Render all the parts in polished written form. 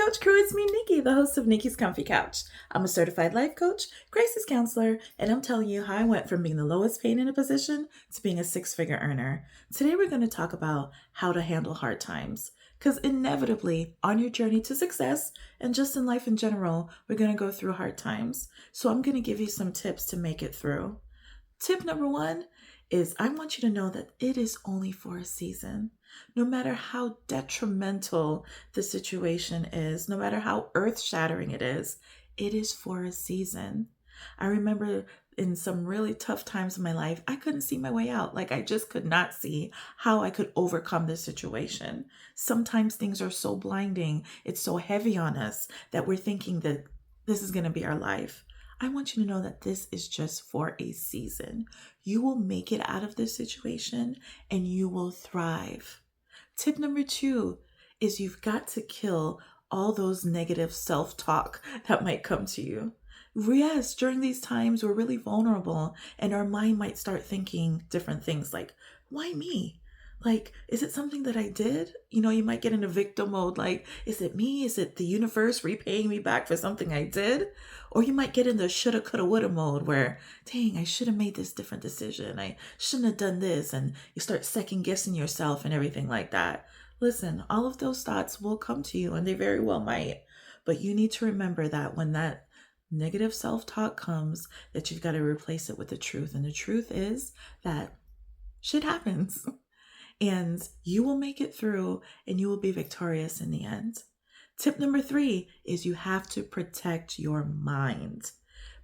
Couch Crew, it's me, Nikki, the host of Nikki's Comfy Couch. I'm a certified life coach, crisis counselor, and I'm telling you how I went from being the lowest paid in a position to being a six-figure earner. Today we're going to talk about how to handle hard times. Because inevitably, on your journey to success, and just in life in general, we're going to go through hard times. So I'm going to give you some tips to make it through. Tip number one is I want you to know that it is only for a season. No matter how detrimental the situation is, no matter how earth shattering it is for a season. I remember in some really tough times in my life, I couldn't see my way out. Like I just could not see how I could overcome this situation. Sometimes things are so blinding, it's so heavy on us that we're thinking that this is going to be our life. I want you to know that this is just for a season. You will make it out of this situation and you will thrive. Tip number two is you've got to kill all those negative self-talk that might come to you. Yes, during these times, we're really vulnerable and our mind might start thinking different things like, why me? Like, is it something that I did? You might get into victim mode. Like, is it me? Is it the universe repaying me back for something I did? Or you might get into shoulda, coulda, woulda mode where, dang, I should have made this different decision. I shouldn't have done this. And you start second guessing yourself and everything like that. Listen, all of those thoughts will come to you and they very well might. But you need to remember that when that negative self-talk comes, that you've got to replace it with the truth. And the truth is that shit happens. And you will make it through and you will be victorious in the end. Tip number three is you have to protect your mind.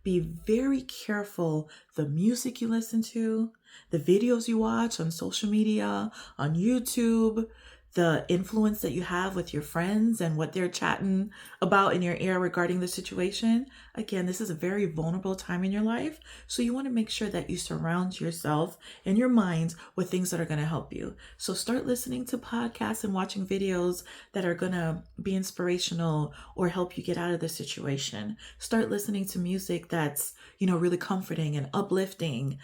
Be very careful the music you listen to, the videos you watch on social media, on YouTube, the influence that you have with your friends and what they're chatting about in your ear regarding the situation. Again, this is a very vulnerable time in your life. So you want to make sure that you surround yourself and your mind with things that are going to help you. So start listening to podcasts and watching videos that are going to be inspirational or help you get out of the situation. Start listening to music that's, really comforting and uplifting.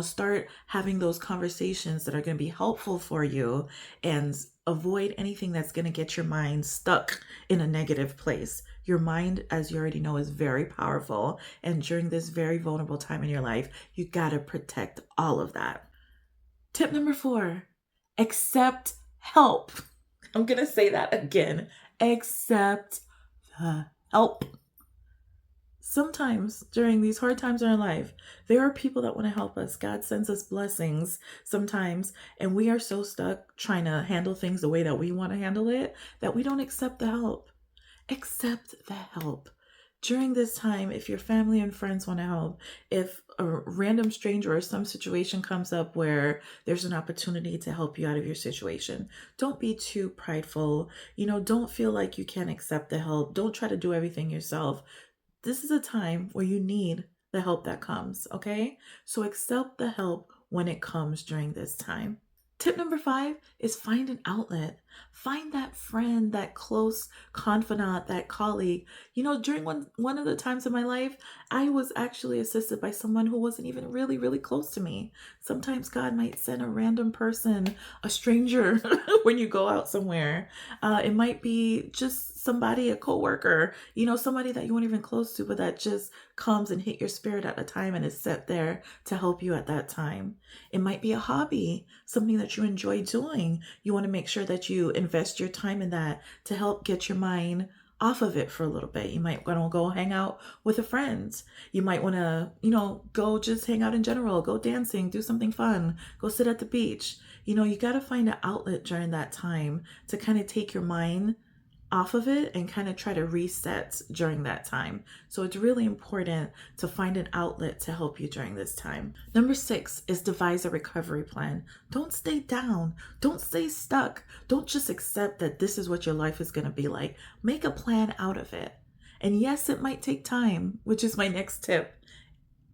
Start having those conversations that are going to be helpful for you and avoid anything that's going to get your mind stuck in a negative place. Your mind, as you already know, is very powerful. And during this very vulnerable time in your life, you got to protect all of that. Tip number four, accept help. I'm going to say that again. Accept the help. Sometimes during these hard times in our life, there are people that want to help us. God sends us blessings sometimes, and we are so stuck trying to handle things the way that we want to handle it that we don't accept the help. Accept the help. During this time, if your family and friends want to help, if a random stranger or some situation comes up where there's an opportunity to help you out of your situation, don't be too prideful. Don't feel like you can't accept the help. Don't try to do everything yourself. This is a time where you need the help that comes, okay? So accept the help when it comes during this time. Tip number five is find an outlet. Find that friend, that close confidant, that colleague. During one of the times in my life, I was actually assisted by someone who wasn't even really, really close to me. Sometimes God might send a random person, a stranger, when you go out somewhere. It might be just somebody, a coworker, somebody that you weren't even close to, but that just comes and hit your spirit at a time and is set there to help you at that time. It might be a hobby, something that you enjoy doing. You want to make sure that you invest your time in that to help get your mind off of it for a little bit. You might want to go hang out with a friend. You might want to, go just hang out in general, go dancing, do something fun, go sit at the beach. You got to find an outlet during that time to kind of take your mind off of it and kind of try to reset during that time. So it's really important to find an outlet to help you during this time. Number six is devise a recovery plan. Don't stay down. Don't stay stuck. Don't just accept that this is what your life is going to be like. Make a plan out of it. And yes, it might take time, which is my next tip.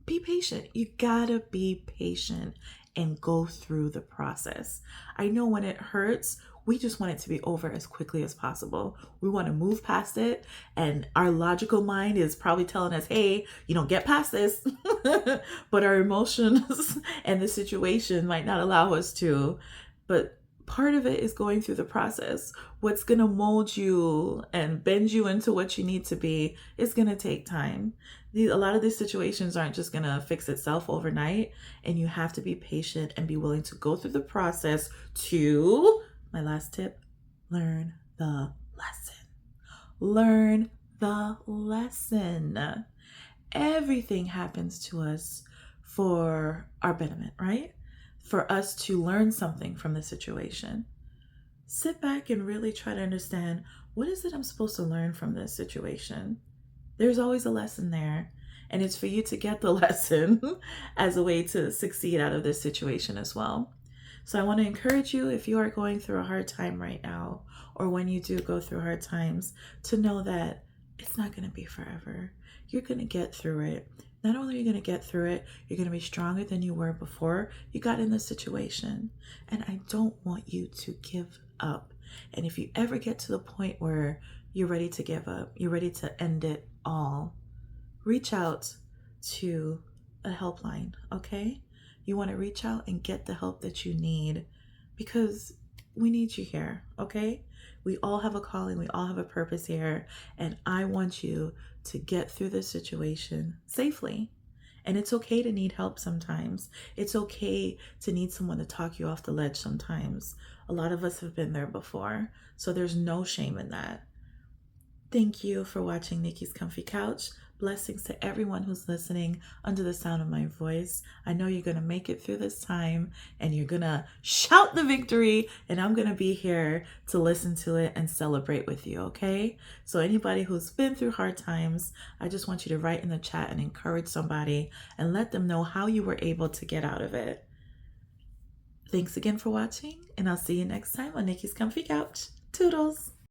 Be patient. You gotta be patient and go through the process. I know when it hurts, we just want it to be over as quickly as possible. We want to move past it. And our logical mind is probably telling us, hey, get past this. But our emotions and the situation might not allow us to. But part of it is going through the process. What's going to mold you and bend you into what you need to be is going to take time. A lot of these situations aren't just going to fix itself overnight, and you have to be patient and be willing to go through the process to, my last tip, learn the lesson. Learn the lesson. Everything happens to us for our betterment, right? For us to learn something from the situation. Sit back and really try to understand, what is it I'm supposed to learn from this situation? There's always a lesson there. And it's for you to get the lesson as a way to succeed out of this situation as well. So I want to encourage you, if you are going through a hard time right now, or when you do go through hard times, to know that it's not going to be forever. You're going to get through it. Not only are you going to get through it, you're going to be stronger than you were before you got in this situation. And I don't want you to give up. And if you ever get to the point where you're ready to give up, you're ready to end it all, reach out to a helpline, okay? You want to reach out and get the help that you need, because we need you here, okay? We all have a calling, we all have a purpose here, and I want you to get through this situation safely. And it's okay to need help sometimes. It's okay to need someone to talk you off the ledge sometimes. A lot of us have been there before, so there's no shame in that. Thank you for watching Nikki's Comfy Couch. Blessings to everyone who's listening under the sound of my voice. I know you're going to make it through this time, and you're going to shout the victory, and I'm going to be here to listen to it and celebrate with you, okay? So anybody who's been through hard times, I just want you to write in the chat and encourage somebody and let them know how you were able to get out of it. Thanks again for watching, and I'll see you next time on Nikki's Comfy Couch. Toodles!